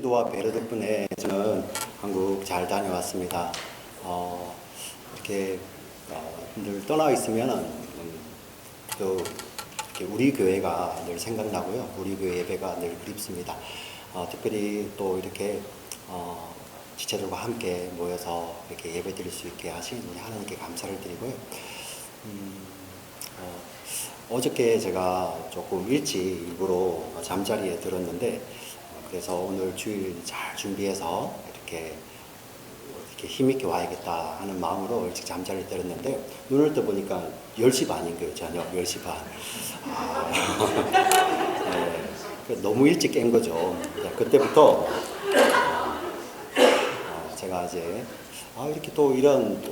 기도와 배려 덕분에 저는 한국 잘 다녀왔습니다. 이렇게 늘 떠나 있으면 또 이렇게 우리 교회가 늘 생각나고요. 우리 교회 예배가 늘 그립습니다. 특별히 또 이렇게 지체들과 함께 모여서 이렇게 예배 드릴 수 있게 하신 하나님께 감사를 드리고요. 어저께 제가 조금 일찍 일부러 잠자리에 들었는데 그래서 오늘 주일 잘 준비해서 이렇게 힘있게 와야겠다 하는 마음으로 일찍 잠자리에 들었는데 눈을 떠보니까 10시 반인 거예요. 저녁 10시 반. 네, 너무 일찍 깬 거죠. 그때부터 제가 이제 이렇게 또 이런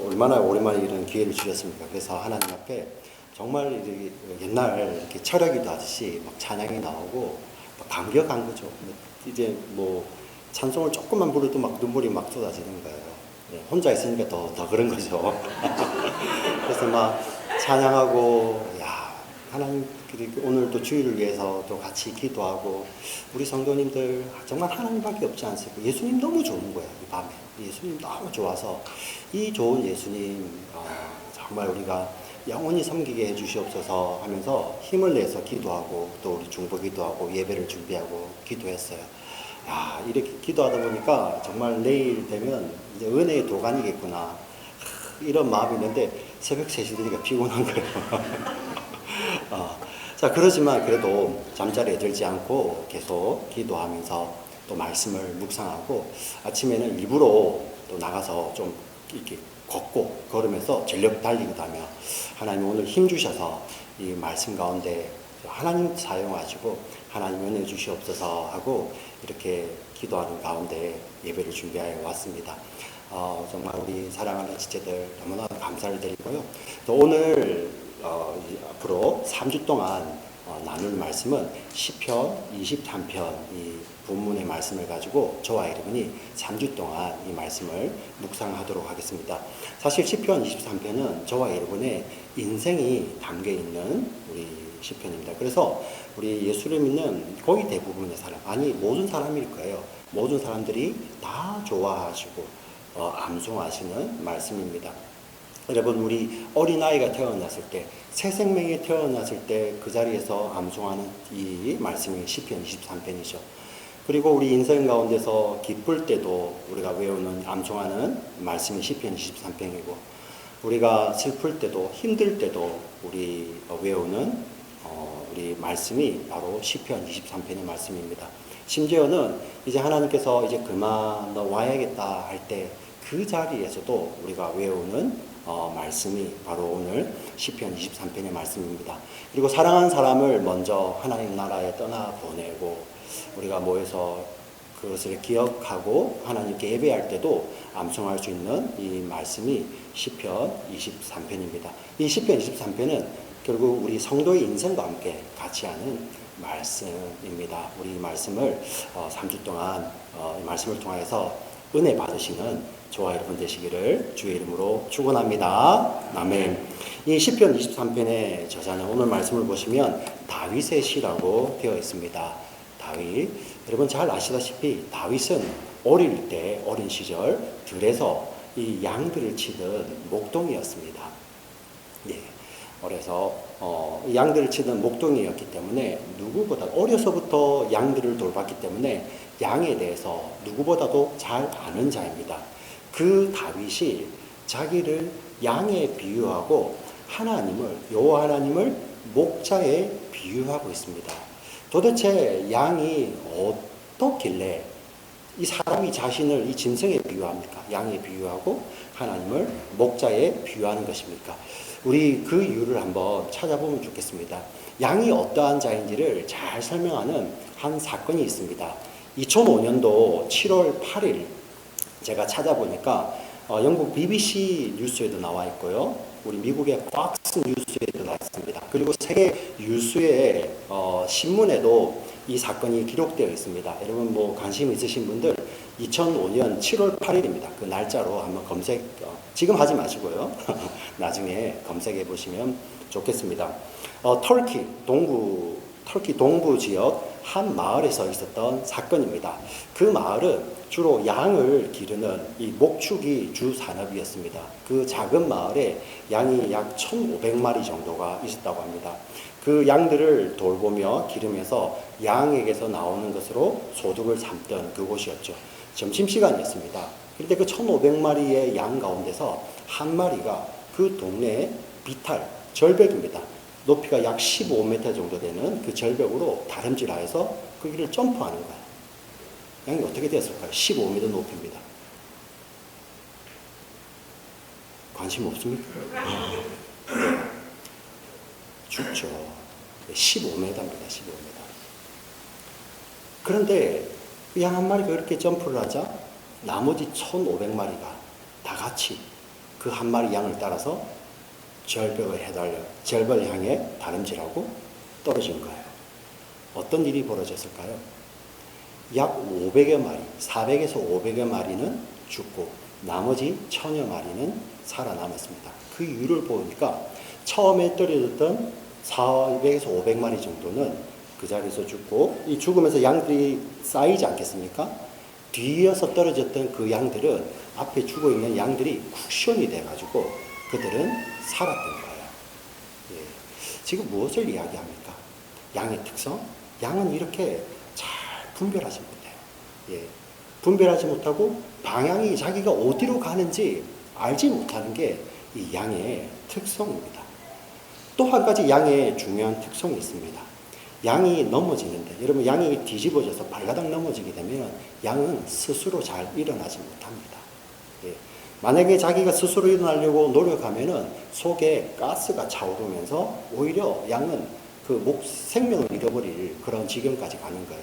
얼마나 오랜만에 이런 기회를 주셨습니까? 그래서 하나님 앞에 정말 옛날 이렇게 철학기도 하듯이 막 찬양이 나오고 막 감격한 거죠. 이제 뭐 찬송을 조금만 부르도 막 눈물이 막 쏟아지는 거예요. 네, 혼자 있으니까 더 그런 거죠. 그래서 막 찬양하고 하나님 오늘 또 주일을 위해서 또 같이 기도하고 우리 성도님들 정말 하나님밖에 없지 않습니까? 예수님 너무 좋은 거예요. 이 밤에 예수님 너무 좋아서 이 좋은 예수님 정말 우리가 영원히 섬기게 해주시옵소서 하면서 힘을 내서 기도하고 또 우리 중보 기도하고 예배를 준비하고 기도했어요. 이렇게 기도하다 보니까 정말 내일 되면 이제 은혜의 도가니겠구나 이런 마음이 있는데 새벽 3시 되니까 피곤한 거예요. 자, 그러지만 그래도 잠자리에 들지 않고 계속 기도하면서 또 말씀을 묵상하고 아침에는 일부러 또 나가서 좀 이렇게 걷고 걸으면서 전력 달리기도 하며 하나님 오늘 힘 주셔서 이 말씀 가운데 하나님 사용하시고 하나님 은혜 주시옵소서 하고 이렇게 기도하는 가운데 예배를 준비하여 왔습니다. 정말 우리 사랑하는 지체들 너무나 감사를 드리고요. 또 오늘 앞으로 3주 동안 나눌 말씀은 시편 23편 이 본문의 말씀을 가지고 저와 여러분이 3주 동안 이 말씀을 묵상하도록 하겠습니다. 사실 시편 23편은 저와 여러분의 인생이 담겨 있는 우리 시편입니다. 그래서 우리 예수를 믿는 거의 대부분의 사람, 모든 사람일 거예요. 모든 사람들이 다 좋아하시고 암송하시는 말씀입니다. 여러분 우리 어린아이가 태어났을 때 새 생명이 태어났을 때 그 자리에서 암송하는 이 말씀이 시편 23편이죠. 그리고 우리 인생 가운데서 기쁠 때도 우리가 외우는 암송하는 말씀이 시편 23편이고 우리가 슬플 때도 힘들 때도 우리 외우는 우리 말씀이 바로 시편 23편의 말씀입니다. 심지어는 이제 하나님께서 이제 그만 너 와야겠다 할 때 그 자리에서도 우리가 외우는 말씀이 바로 오늘 시편 23편의 말씀입니다. 그리고 사랑하는 사람을 먼저 하나님 나라에 떠나 보내고 우리가 모여서 그것을 기억하고 하나님께 예배할 때도 암송할 수 있는 이 말씀이 시편 23편입니다. 이 시편 23편은 결국 우리 성도의 인생과 함께 같이 하는 말씀입니다. 우리 말씀을 3주 동안 이 말씀을 통해서 은혜 받으시는 저와 여러분 되시기를 주의 이름으로 축원합니다. 아멘. 이 시편 23편의 저자는 오늘 말씀을 보시면 다윗의 시라고 되어 있습니다. 다윗, 여러분 잘 아시다시피 다윗은 어린 시절 들에서 이 양들을 치던 목동이었습니다. 예. 그래서 양들을 치던 목동이었기 때문에 누구보다 어려서부터 양들을 돌봤기 때문에 양에 대해서 누구보다도 잘 아는 자입니다. 그 다윗이 자기를 양에 비유하고 여호와 하나님을 목자에 비유하고 있습니다. 도대체 양이 어떻길래 이 사람이 자신을 이 짐승에 비유합니까? 양에 비유하고 하나님을 목자에 비유하는 것입니까? 우리 그 이유를 한번 찾아보면 좋겠습니다. 양이 어떠한 자인지를 잘 설명하는 한 사건이 있습니다. 2005년도 7월 8일 제가 찾아보니까 영국 BBC 뉴스에도 나와 있고요. 우리 미국의 팍스 뉴스에도 나와 있습니다. 그리고 세계 유수의 신문에도 이 사건이 기록되어 있습니다. 여러분 뭐 관심 있으신 분들 2005년 7월 8일입니다. 그 날짜로 한번 지금 하지 마시고요. 나중에 검색해 보시면 좋겠습니다. 터키 동부 지역 한 마을에서 있었던 사건입니다. 그 마을은 주로 양을 기르는 이 목축이 주 산업이었습니다. 그 작은 마을에 양이 약 1,500마리 정도가 있었다고 합니다. 그 양들을 돌보며 기르면서 양에게서 나오는 것으로 소득을 삼던 그곳이었죠. 점심시간이었습니다. 그런데 그 1,500마리의 양 가운데서 한 마리가 그 동네의 비탈, 절벽입니다. 높이가 약 15m 정도 되는 그 절벽으로 다름질하여서 그 길을 점프하는 거예요. 양이 어떻게 됐을까요? 15m 높이입니다. 관심 없습니까? 네. 죽죠. 15m입니다. 15m. 그런데 양 한 마리가 그렇게 점프를 하자 나머지 1,500마리가 다 같이 그 한 마리 양을 따라서 절벽을 향해 다름질하고 떨어진 거예요. 어떤 일이 벌어졌을까요? 약 500여 마리, 400에서 500여 마리는 죽고 나머지 1000여 마리는 살아남았습니다. 그 이유를 보니까 처음에 떨어졌던 400에서 500마리 정도는 그 자리에서 죽고 이 죽으면서 양들이 쌓이지 않겠습니까? 뒤이어서 떨어졌던 그 양들은 앞에 죽어있는 양들이 쿠션이 돼가지고 그들은 살았던 거예요. 예. 지금 무엇을 이야기합니까? 양의 특성? 양은 이렇게 잘 분별하지 못해요. 예. 분별하지 못하고 방향이 자기가 어디로 가는지 알지 못하는 게 이 양의 특성입니다. 또 한 가지 양의 중요한 특성이 있습니다. 양이 넘어지는데, 여러분 양이 뒤집어져서 발가닥 넘어지게 되면 양은 스스로 잘 일어나지 못합니다. 예. 만약에 자기가 스스로 일어나려고 노력하면은 속에 가스가 차오르면서 오히려 양은 그 생명을 잃어버릴 그런 지경까지 가는 거예요.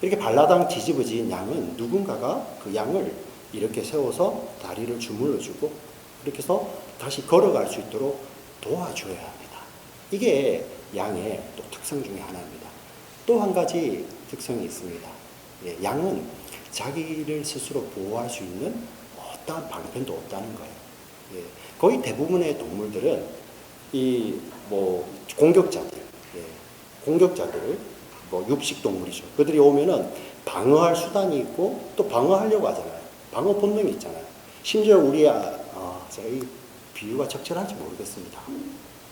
이렇게 발라당 뒤집어진 양은 누군가가 그 양을 이렇게 세워서 다리를 주물러주고 그렇게 해서 다시 걸어갈 수 있도록 도와줘야 합니다. 이게 양의 또 특성 중에 하나입니다. 또 한 가지 특성이 있습니다. 예, 양은 자기를 스스로 보호할 수 있는 어떠한 방편도 없다는 거예요. 예, 거의 대부분의 동물들은 공격자들, 육식 동물이죠. 그들이 오면은 방어할 수단이 있고 또 방어하려고 하잖아요. 방어 본능이 있잖아요. 심지어 제가 이 비유가 적절한지 모르겠습니다.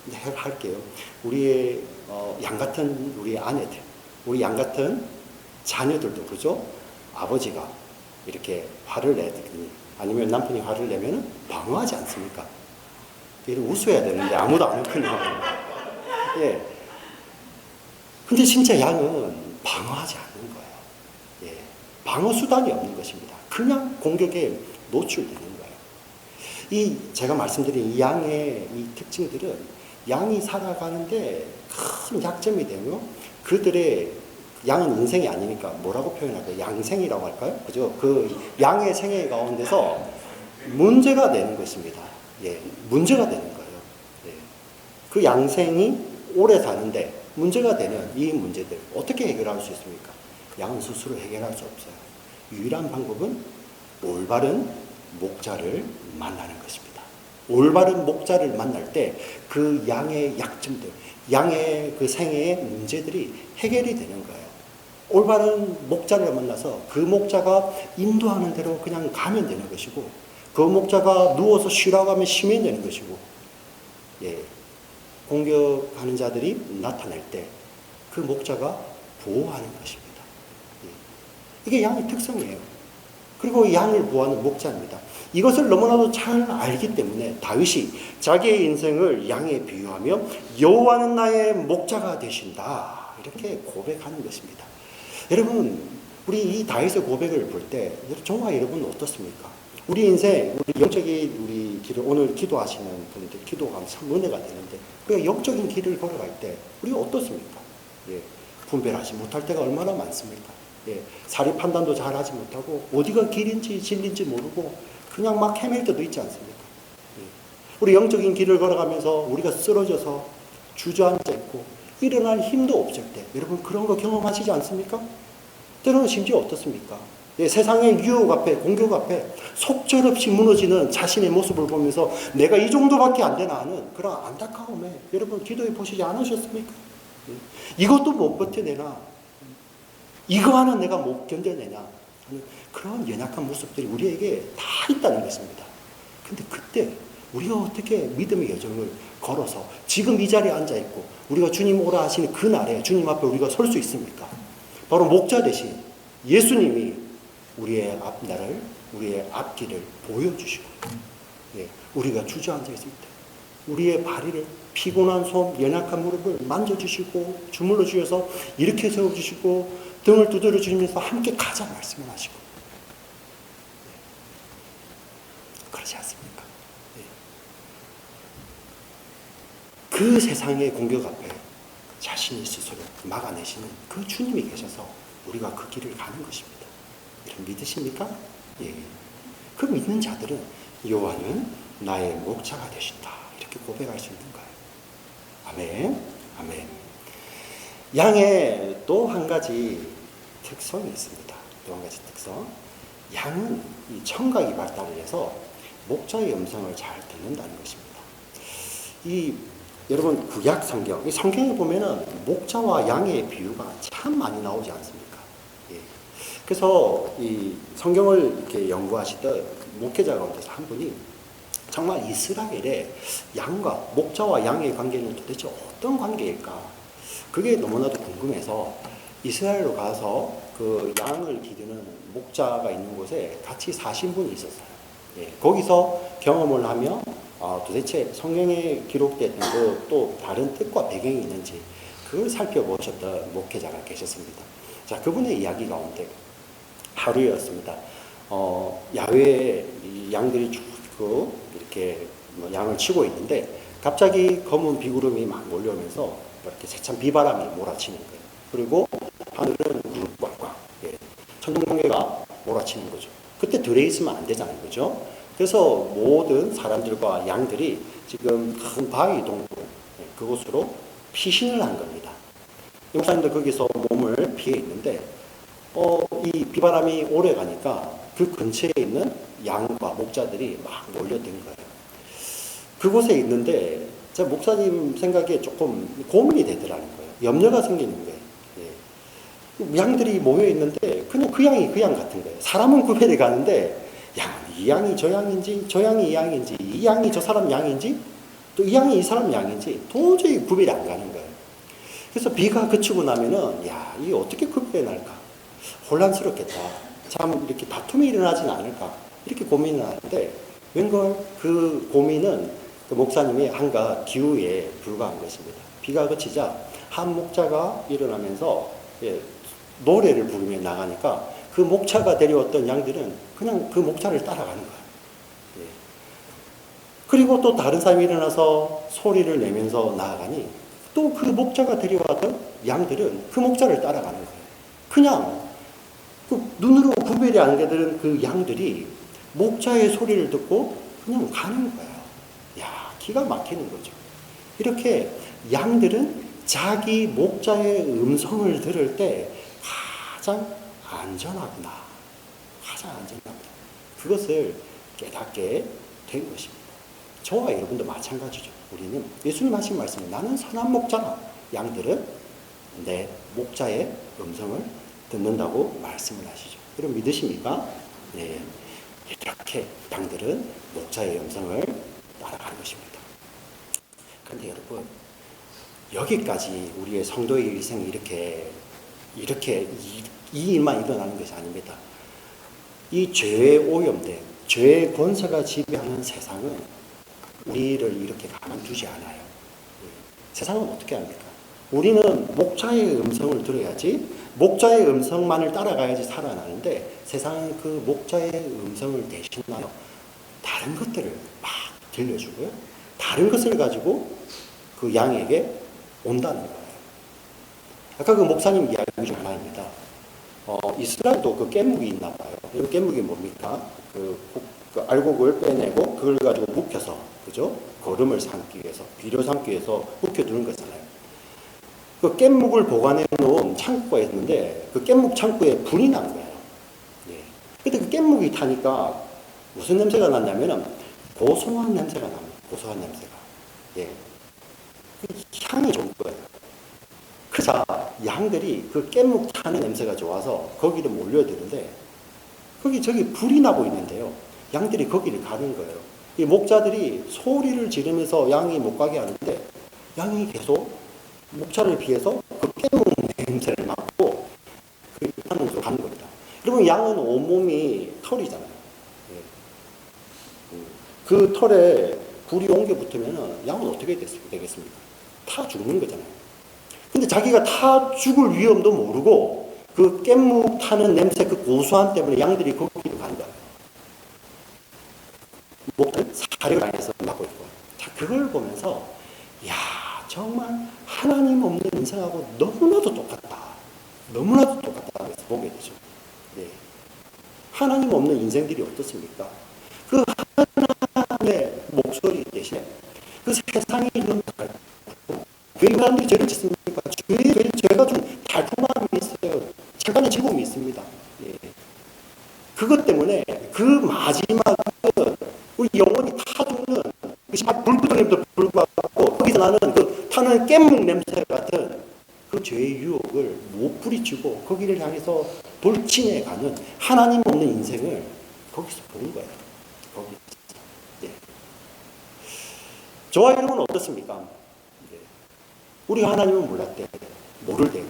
근데 할게요. 우리의 양 같은 우리의 아내들, 우리 양 같은 자녀들도 그죠? 아버지가 이렇게 화를 내더니 아니면 남편이 화를 내면 방어하지 않습니까? 이렇게 웃어야 되는데 아무도 안 웃거든요. 예. 근데 진짜 양은 방어하지 않는 거예요. 예. 방어 수단이 없는 것입니다. 그냥 공격에 노출되는 거예요. 제가 말씀드린 이 양의 이 특징들은 양이 살아가는데 큰 약점이 되며 그들의 양은 인생이 아니니까 뭐라고 표현할까요? 양생이라고 할까요? 그죠? 그 양의 생애 가운데서 문제가 되는 것입니다. 예, 문제가 되는 거예요. 예. 그 양생이 오래 사는데 문제가 되는 이 문제들 어떻게 해결할 수 있습니까? 양은 스스로 해결할 수 없어요. 유일한 방법은 올바른 목자를 만나는 것입니다. 올바른 목자를 만날 때 그 양의 약점들, 양의 그 생애의 문제들이 해결이 되는 거예요. 올바른 목자를 만나서 그 목자가 인도하는 대로 그냥 가면 되는 것이고 그 목자가 누워서 쉬라고 하면 쉬면 되는 것이고 예, 공격하는 자들이 나타날 때 그 목자가 보호하는 것입니다. 예, 이게 양의 특성이에요. 그리고 양을 보호하는 목자입니다. 이것을 너무나도 잘 알기 때문에 다윗이 자기의 인생을 양에 비유하며 여호와는 나의 목자가 되신다 이렇게 고백하는 것입니다. 여러분 우리 이 다윗의 고백을 볼 때 저와 여러분은 어떻습니까? 우리 인생, 우리 영적인 우리 길을 오늘 기도하시는 분들 기도가 참 은혜가 되는데 그 영적인 길을 걸어갈 때 우리가 어떻습니까? 예, 분별하지 못할 때가 얼마나 많습니까? 예, 사리 판단도 잘 하지 못하고 어디가 길인지 진리인지 모르고 그냥 막 헤맬 때도 있지 않습니까? 예. 우리 영적인 길을 걸어가면서 우리가 쓰러져서 주저앉아 있고 일어날 힘도 없을 때 여러분 그런 거 경험하시지 않습니까? 때로는 심지어 어떻습니까? 예, 세상의 유혹 앞에 공격 앞에 속절없이 무너지는 자신의 모습을 보면서 내가 이 정도밖에 안 되나 하는 그런 안타까움에 여러분 기도해 보시지 않으셨습니까? 예. 이것도 못 버텨내나 이거 하나 내가 못 견뎌내냐 하는 그런 연약한 모습들이 우리에게 다 있다는 것입니다. 근데 그때 우리가 어떻게 믿음의 여정을 걸어서 지금 이 자리에 앉아 있고 우리가 주님 오라 하시는 그 날에 주님 앞에 우리가 설 수 있습니까? 바로 목자 대신 예수님이 우리의 앞날을, 우리의 앞길을 보여주시고, 예, 우리가 주저앉아 있을 때 우리의 발을 피곤한 손, 연약한 무릎을 만져주시고 주물러 주셔서 이렇게 세워주시고 등을 두드려 주시면서 함께 가자 말씀을 하시고, 그렇지 않습니까? 그 세상의 공격 앞에 자신의 스스로 막아내시는 그 주님이 계셔서 우리가 그 길을 가는 것입니다. 여러분 믿으십니까? 예. 그 믿는 자들은 여호와는 나의 목자가 되신다 이렇게 고백할 수 있는 거예요. 아멘. 아멘. 양의 또 한 가지 특성이 있습니다. 또 한 가지 특성. 양은 이 청각이 발달을 해서 목자의 음성을 잘 듣는다는 것입니다. 여러분 구약 성경, 이 성경에 보면은 목자와 양의 비유가 참 많이 나오지 않습니까? 예. 그래서 이 성경을 이렇게 연구하시던 목회자 가운데서 한 분이 정말 이스라엘의 양과 목자와 양의 관계는 도대체 어떤 관계일까? 그게 너무나도 궁금해서 이스라엘로 가서 그 양을 기르는 목자가 있는 곳에 같이 사신 분이 있었어요. 예. 거기서 경험을 하며 도대체 성경에 기록됐던 그 또 다른 뜻과 배경이 있는지 그걸 살펴보셨던 목회자가 계셨습니다. 자, 그분의 이야기 가운데 하루였습니다. 야외에 이 양들이 쭉 이렇게 양을 치고 있는데 갑자기 검은 비구름이 막 몰려오면서 이렇게 세찬 비바람이 몰아치는 거예요. 그리고 하늘은 구름 꽉꽉, 예, 천둥번개가 몰아치는 거죠. 그때 들에 있으면 안 되잖아요, 그죠? 그래서 모든 사람들과 양들이 지금 큰 바위 동굴, 그곳으로 피신을 한 겁니다. 목사님도 거기서 몸을 피해 있는데 이 비바람이 오래 가니까 그 근처에 있는 양과 목자들이 막 몰려든 거예요. 그곳에 있는데 제 목사님 생각에 조금 고민이 되더라는 거예요. 염려가 생기는 거예요. 예. 양들이 모여 있는데 그냥 그 양이 그 양 같은 거예요. 사람은 구별이 가는데 이 양이 저 양인지, 저 양이 이 양인지, 이 양이 저 사람 양인지, 또 이 양이 이 사람 양인지 도저히 구별이 안 가는 거예요. 그래서 비가 그치고 나면은 이게 어떻게 구별해 날까? 혼란스럽겠다. 참 이렇게 다툼이 일어나진 않을까? 이렇게 고민을 하는데 웬걸 그 고민은 그 목사님의 한가 기우에 불과한 것입니다. 비가 그치자 한 목자가 일어나면서 노래를 부르며 나가니까 그 목자가 데려왔던 양들은 그냥 그 목자를 따라가는 거예요. 예. 그리고 또 다른 사람이 일어나서 소리를 내면서 나아가니 또 그 목자가 데려왔던 양들은 그 목자를 따라가는 거예요. 그냥 그 눈으로 구별이 안 되는 그 양들이 목자의 소리를 듣고 그냥 가는 거예요. 기가 막히는 거죠. 이렇게 양들은 자기 목자의 음성을 들을 때 가장 안전하구나. 가장 안전하구나. 그것을 깨닫게 된 것입니다. 저와 여러분도 마찬가지죠. 우리는 예수님 하신 말씀은 나는 선한 목자나 양들은 내 목자의 음성을 듣는다고 말씀을 하시죠. 여러분 믿으십니까? 네. 이렇게 양들은 목자의 음성을 따라가는 것입니다. 그런데 여러분 여기까지 우리의 성도의 일생이 이렇게 이 일만 일어나는 것이 아닙니다. 이 죄에 오염된 죄의 권세가 지배하는 세상은 우리를 이렇게 가만두지 않아요. 세상은 어떻게 합니까? 우리는 목자의 음성을 들어야지 목자의 음성만을 따라가야지 살아나는데 세상은 그 목자의 음성을 대신하여 다른 것들을 막 들려주고요. 다른 것을 가지고 그 양에게 온다는 거예요. 아까 그 목사님 이야기 중 하나입니다. 이스라엘도 그 깻묵이 있나 봐요. 이 깻묵이 뭡니까? 그 알곡을 빼내고 그걸 가지고 묵혀서, 그죠? 거름을 삼기 위해서, 비료 삼기 위해서 묵혀두는 거잖아요. 그 깻묵을 보관해 놓은 창고가 있는데 그 깻묵 창고에 불이 난 거예요. 예. 근데 그 깻묵이 타니까 무슨 냄새가 났냐면은 고소한 냄새가 납니다. 고소한 냄새가. 예. 향이 좋은 거예요. 그 자, 양들이 그 깻묵 타는 냄새가 좋아서 거기를 몰려드는데 저기 불이 나고 있는데요. 양들이 거기를 가는 거예요. 이 목자들이 소리를 지르면서 양이 못 가게 하는데 양이 계속 목자를 피해서 그 깻묵 냄새를 맡고 그 하는 쪽으로 가는 겁니다. 여러분, 양은 온몸이 털이잖아요. 그 털에 불이 옮겨 붙으면 양은 어떻게 되겠습니까? 타 죽는 거잖아요. 근데 자기가 타 죽을 위험도 모르고 그 깻묵 타는 냄새, 그 고소함 때문에 양들이 거기로 간 거예요. 목자는 사력을 당해서 맡고 있고. 자, 그걸 보면서 야, 정말 하나님 없는 인생하고 너무나도 똑같다. 너무나도 똑같다 해서 보게 되죠. 네. 하나님 없는 인생들이 어떻습니까? 그 하나님의 목소리 대신에 그 세상이 좀 달콤하고, 왜 인간들이 죄를 짓습니까? 죄가 좀 달콤함이 있어요. 잠깐의 즐거움이 있습니다. 예. 그것 때문에 그 마지막은 우리 영혼이 타 죽는 그 불구덩이도 불구하고 거기서 나는 그 타는 깻묵 냄새 같은 그 죄의 유혹을 못 부리치고 거기를 향해서 돌진해 가는 하나님 없는 인생을 거기서 보는 거예요. 거기서. 예. 저와 여러분은 어떻습니까? 예. 우리가 하나님을 몰랐대. 모를 때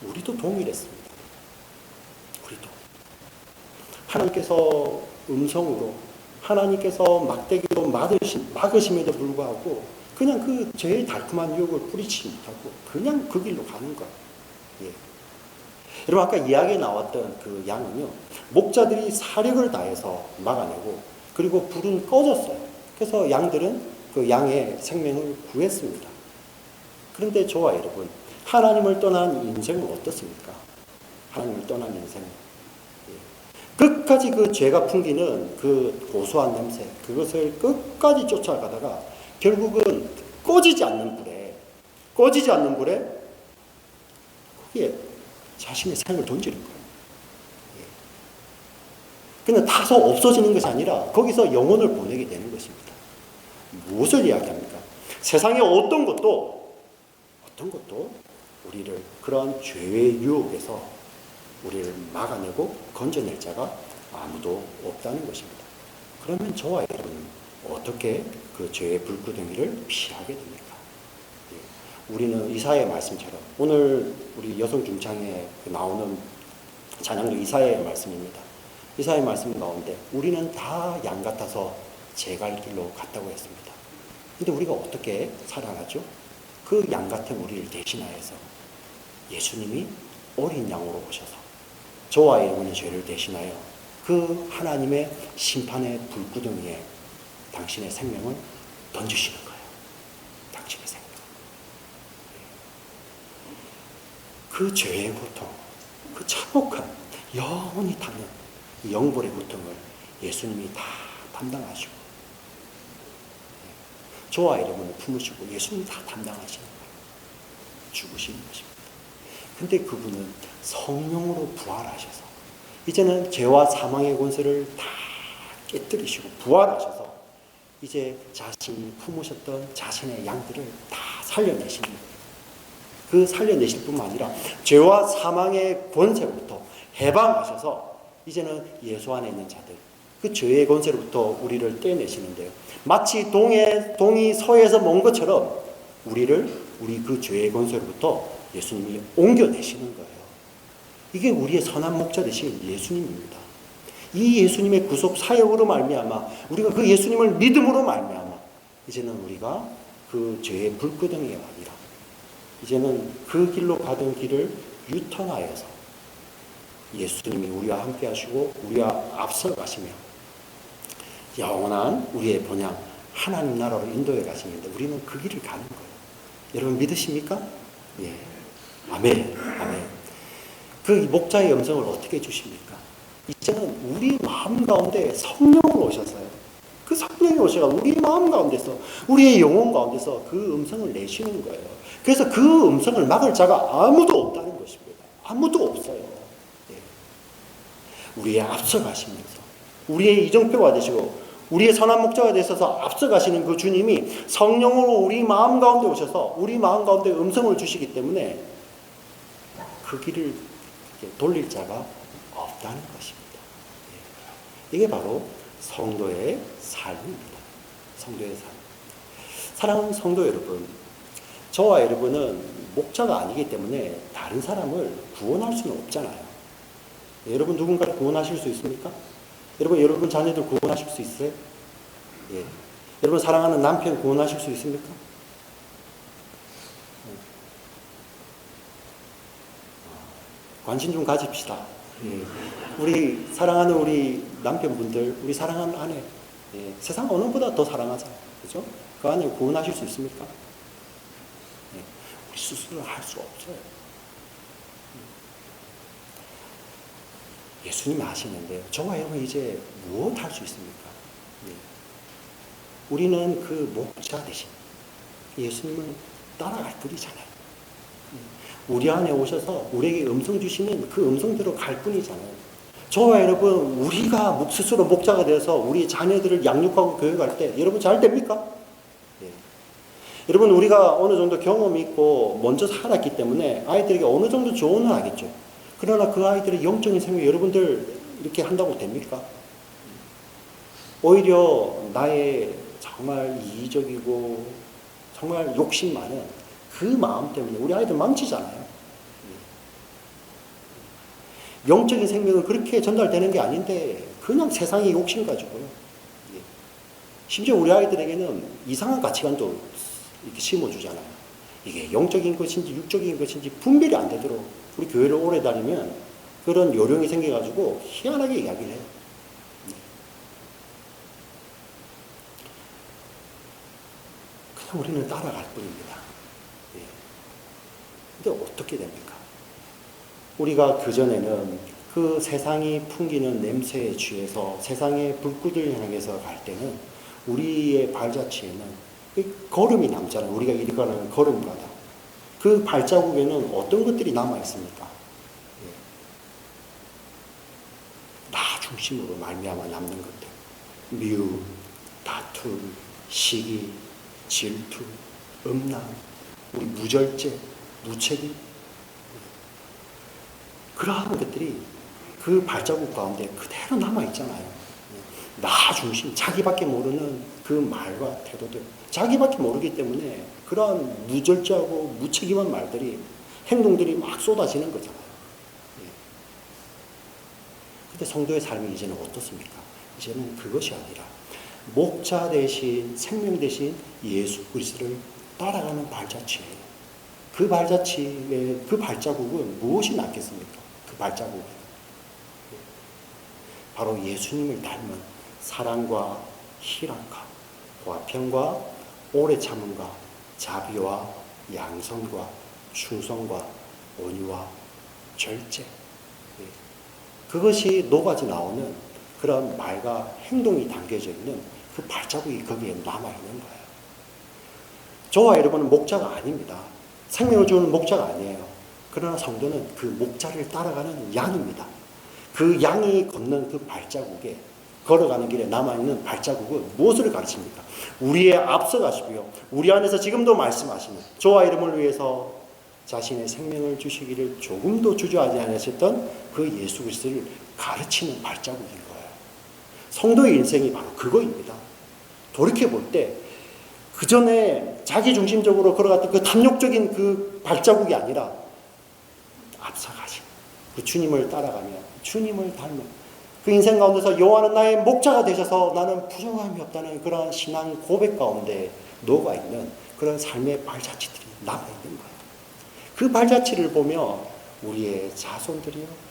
우리도 동일했습니다. 우리도. 하나님께서 음성으로, 하나님께서 막대기로 막으심에도 불구하고 그냥 그 죄의 달콤한 유혹을 뿌리치지 못하고 그냥 그 길로 가는 거예요. 예. 여러분, 아까 이야기에 나왔던 그 양은요, 목자들이 사력을 다해서 막아내고 그리고 불은 꺼졌어요. 그래서 양들은 그 양의 생명을 구했습니다. 그런데 저와 여러분, 하나님을 떠난 인생은 어떻습니까? 하나님을 떠난 인생은 끝까지 그 죄가 풍기는 그 고소한 냄새, 그것을 끝까지 쫓아가다가 결국은 꺼지지 않는 불에 거기에 자신의 삶을 던지는 거예요. 그냥 다소 없어지는 것이 아니라 거기서 영혼을 보내게 되는 것입니다. 무엇을 이야기합니까? 세상의 어떤 것도 우리를 그런 죄의 유혹에서 우리를 막아내고 건져낼 자가 아무도 없다는 것입니다. 그러면 저와 여러분은 어떻게 그 죄의 불구덩이를 피하게 됩니까? 우리는 이사야의 말씀처럼, 오늘 우리 여성 중창에 나오는 찬양도 이사야의 말씀입니다. 이사야의 말씀 가운데 우리는 다 양 같아서 제 갈 길로 갔다고 했습니다. 근데 우리가 어떻게 살아가죠? 그 양 같은 우리를 대신하여서 예수님이 어린 양으로 오셔서 저와 여러분의 죄를 대신하여 그 하나님의 심판의 불구덩이에 당신의 생명을 던지시는 거예요. 당신의 생명. 그 죄의 고통, 그 참혹한 영원히 타는 영벌의 고통을 예수님이 다 담당하시고 저와 여러분을 품으시고 예수님이 다 담당하시는 거예요. 죽으시는 것입니다. 근데 그분은 성령으로 부활하셔서 이제는 죄와 사망의 권세를 다 깨뜨리시고 부활하셔서 이제 자신이 품으셨던 자신의 양들을 다 살려내시는 거예요. 그 살려내실 뿐만 아니라 죄와 사망의 권세로부터 해방하셔서 이제는 예수 안에 있는 자들, 그 죄의 권세로부터 우리를 떼내시는데요. 마치 동이 서에서 먼 것처럼 우리 그 죄의 권세로부터 예수님이 옮겨내시는 거예요. 이게 우리의 선한 목자 되신 예수님입니다. 이 예수님의 구속 사역으로 말미암아 우리가 그 예수님을 믿음으로 말미암아 이제는 우리가 그 죄의 불구덩이가 아니라 이제는 그 길로 가던 길을 유턴하여서 예수님이 우리와 함께 하시고 우리와 앞서 가시며 영원한 우리의 본향 하나님 나라로 인도해 가시는데 우리는 그 길을 가는 거예요. 여러분 믿으십니까? 예. 아멘. 아멘. 그 목자의 음성을 어떻게 주십니까? 이제는 우리 마음 가운데 성령으로 오셔서요. 그 성령이 오셔서 우리 마음 가운데서 우리의 영혼 가운데서 그 음성을 내시는 거예요. 그래서 그 음성을 막을 자가 아무도 없다는 것입니다. 아무도 없어요. 예. 우리의 앞서 가시면서 우리의 이정표가 되시고 우리의 선한 목자가 되셔서 앞서 가시는 그 주님이 성령으로 우리 마음 가운데 오셔서 우리 마음 가운데 음성을 주시기 때문에 그 길을 이렇게 돌릴 자가 없다는 것입니다. 예. 이게 바로 성도의 삶입니다. 성도의 삶. 사랑하는 성도 여러분, 저와 여러분은 목자가 아니기 때문에 다른 사람을 구원할 수는 없잖아요. 여러분 누군가를 구원하실 수 있습니까? 여러분 자녀들 구원하실 수 있어요? 예. 여러분 사랑하는 남편 구원하실 수 있습니까? 관심 좀 가집시다. 예. 우리 사랑하는 우리 남편분들, 우리 사랑하는 아내, 예. 세상 어느 보다 더 사랑하잖아요. 그죠? 그 아내 구원하실 수 있습니까? 예. 우리 스스로 할 수 없어요. 예수님이 하시는데 저와 여러분 이제 무엇 할 수 있습니까? 예. 우리는 그 목자 대신 예수님을 따라갈 뿐이잖아요. 우리 안에 오셔서 우리에게 음성 주시면 그 음성대로 갈 뿐이잖아요. 저와 여러분 우리가 스스로 목자가 되어서 우리 자녀들을 양육하고 교육할 때 여러분 잘 됩니까? 예. 여러분 우리가 어느 정도 경험이 있고 먼저 살았기 때문에 아이들에게 어느 정도 조언을 하겠죠. 그러나 그 아이들의 영적인 생명 여러분들 이렇게 한다고 됩니까? 오히려 나의 정말 이기적이고 정말 욕심 많은 그 마음 때문에 우리 아이들 망치잖아요. 영적인 생명은 그렇게 전달되는 게 아닌데 그냥 세상의 욕심 가지고요. 심지어 우리 아이들에게는 이상한 가치관도 이렇게 심어주잖아요. 이게 영적인 것인지 육적인 것인지 분별이 안 되도록 우리 교회를 오래 다니면 그런 요령이 생겨가지고 희한하게 이야기를 해요. 그냥 우리는 따라갈 뿐입니다. 근데 어떻게 됩니까? 우리가 그전에는 그 세상이 풍기는 냄새에 취해서 세상의 불꽃을 향해서 갈 때는 우리의 발자취에는 걸음이 남잖아요. 우리가 일어가는 걸음마다. 그 발자국에는 어떤 것들이 남아있습니까? 나 중심으로 말미암아 남는 것들. 미움, 다툼, 시기, 질투, 음란, 우리 무절제, 무책임. 그러한 것들이 그 발자국 가운데 그대로 남아있잖아요. 나 중심, 자기밖에 모르는 그 말과 태도들. 자기밖에 모르기 때문에 그러한 무절제하고 무책임한 말들이, 행동들이 막 쏟아지는 거잖아요. 근데 성도의 삶이 이제는 어떻습니까? 이제는 그것이 아니라 목자 대신, 생명 대신 예수 그리스도를 따라가는 발자취예요. 그 발자취의 그 발자국은 무엇이 남겠습니까? 그 발자국은 바로 예수님을 닮은 사랑과 희락과 화평과 오래 참음과 자비와 양선과 충성과 온유와 절제, 그것이 녹아져 나오는 그런 말과 행동이 담겨져 있는 그 발자국이 거기에 남아있는 거예요. 저와 여러분은 목자가 아닙니다. 생명을 주는 목자가 아니에요. 그러나 성도는 그 목자를 따라가는 양입니다. 그 양이 걷는 그 발자국에, 걸어가는 길에 남아있는 발자국은 무엇을 가르칩니까? 우리의 앞서가시고요, 우리 안에서 지금도 말씀하시는 저와 이름을 위해서 자신의 생명을 주시기를 조금도 주저하지 않으셨던 그 예수 그리스도를 가르치는 발자국인 거예요. 성도의 인생이 바로 그거입니다. 돌이켜볼 때 그 전에 자기중심적으로 걸어갔던 그 탐욕적인 그 발자국이 아니라 앞서가신 그 주님을 따라가며 주님을 닮은 그 인생 가운데서 여호와는 나의 목자가 되셔서 나는 부족함이 없다는 그러한 신앙 고백 가운데 녹아있는 그런 삶의 발자취들이 남아있는 거예요. 그 발자취를 보며 우리의 자손들이요,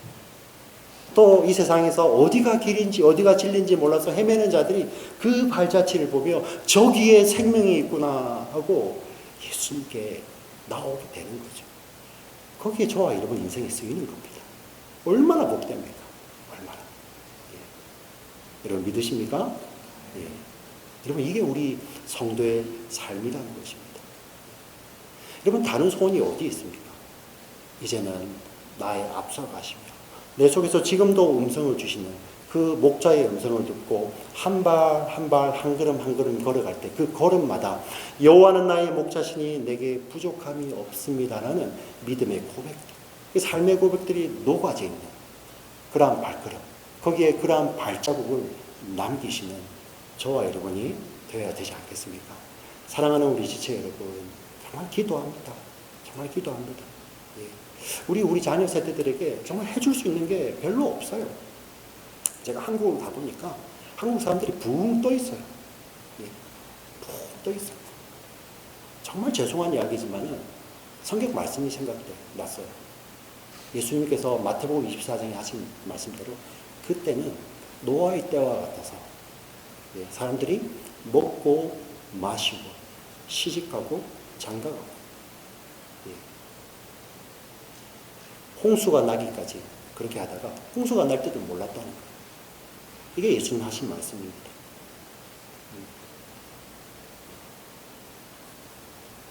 또 이 세상에서 어디가 길인지 어디가 진리인지 몰라서 헤매는 자들이 그 발자취를 보며 저기에 생명이 있구나 하고 예수님께 나오게 되는 거죠. 거기에 저와 여러분 인생이 쓰이는 겁니다. 얼마나 복됩니까? 얼마나. 여러분 믿으십니까? 여러분 이게 우리 성도의 삶이라는 것입니다. 여러분 다른 소원이 어디 있습니까? 이제는 나의 앞서가시며 내 속에서 지금도 음성을 주시는 그 목자의 음성을 듣고 한 발 한 발 한 걸음 한 걸음 걸어갈 때 그 걸음마다 여호와는 나의 목자시니 내게 부족함이 없습니다라는 믿음의 고백들. 그 삶의 고백들이 녹아져 있는 그러한 발걸음, 거기에 그러한 발자국을 남기시는 저와 여러분이 되어야 되지 않겠습니까? 사랑하는 우리 지체 여러분, 정말 기도합니다. 정말 기도합니다. 예. 우리 자녀 세대들에게 정말 해줄 수 있는 게 별로 없어요. 제가 한국을 가보니까 한국 사람들이 붕 떠 있어요. 예. 붕 떠 있어요. 정말 죄송한 이야기지만은 성경 말씀이 생각이 났어요. 예수님께서 마태복음 24장에 하신 말씀대로 그때는 노아의 때와 같아서 예, 사람들이 먹고 마시고 시집가고 장가가고 예. 홍수가 나기까지 그렇게 하다가 홍수가 날 때도 몰랐다는 거예요. 이게 예수님 하신 말씀입니다.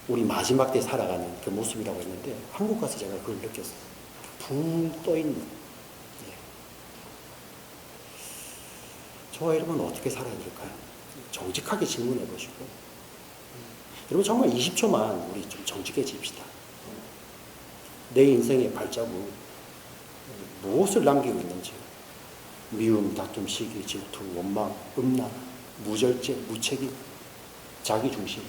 우리 마지막 때 살아가는 그 모습이라고 했는데 한국 가서 제가 그걸 느꼈어요. 붕 떠있는 예. 저와 여러분은 어떻게 살아야 될까요? 정직하게 질문해 보시고 여러분 정말 20초만 우리 좀 정직해집시다. 내 인생의 발자국 무엇을 남기고 있는지 미움, 다툼, 시기, 질투, 원망, 음란, 무절제, 무책임, 자기중심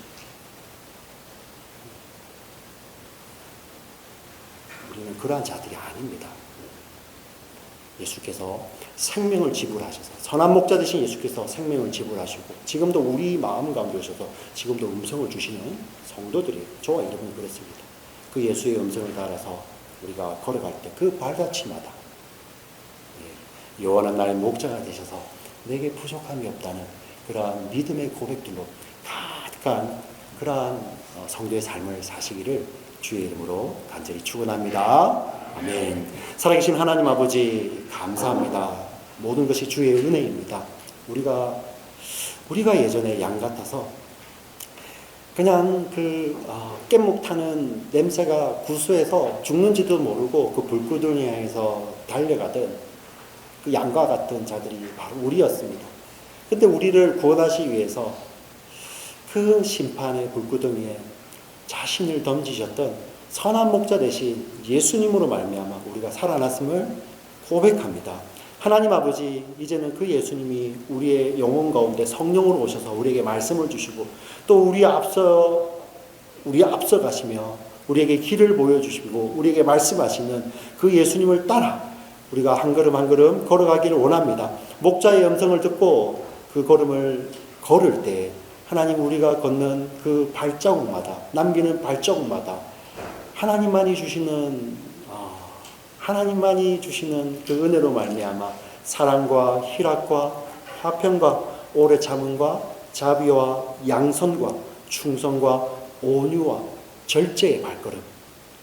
우리는 그러한 자들이 아닙니다. 예수께서 생명을 지불하셔서 선한 목자 되신 예수께서 생명을 지불하시고 지금도 우리 마음 가운데 오셔서 지금도 음성을 주시는 성도들이 저와 여러분이 그렇습니다. 그 예수의 음성을 따라서 우리가 걸어갈 때 그 발자취마다 영원한 나의 목자가 되셔서 내게 부족함이 없다는 그러한 믿음의 고백들로 가득한 그러한 성도의 삶을 사시기를 주의 이름으로 간절히 축원합니다. 아멘. 살아계신 하나님 아버지 감사합니다. 모든 것이 주의 은혜입니다. 우리가 예전에 양 같아서 그냥 깻목 타는 냄새가 구수해서 죽는지도 모르고 그 불구덩이 향해서 달려가던 그 양과 같은 자들이 바로 우리였습니다. 그때 우리를 구원하시기 위해서 그 심판의 불구덩이에 자신을 던지셨던 선한 목자 되신 예수님으로 말미암아 우리가 살아났음을 고백합니다. 하나님 아버지, 이제는 그 예수님이 우리의 영혼 가운데 성령으로 오셔서 우리에게 말씀을 주시고 또 우리 앞서 가시며 우리에게 길을 보여주시고 우리에게 말씀하시는 그 예수님을 따라 우리가 한 걸음 한 걸음 걸어가기를 원합니다. 목자의 음성을 듣고 그 걸음을 걸을 때 하나님 우리가 걷는 그 발자국마다 남기는 발자국마다 하나님만이 주시는 그 은혜로 말미암아 사랑과 희락과 화평과 오래 참음과 자비와 양선과 충성과 온유와 절제의 발걸음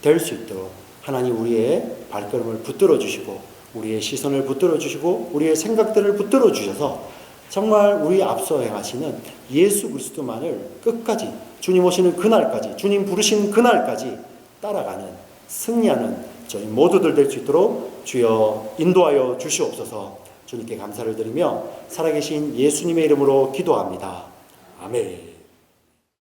될 수 있도록 하나님 우리의 발걸음을 붙들어 주시고 우리의 시선을 붙들어 주시고 우리의 생각들을 붙들어 주셔서 정말 우리 앞서 행하시는 예수 그리스도만을 끝까지 주님 오시는 그날까지 주님 부르시는 그날까지 따라가는 승리하는 저희 모두들 될 수 있도록 주여 인도하여 주시옵소서. 주님께 감사를 드리며 살아계신 예수님의 이름으로 기도합니다. 아멘.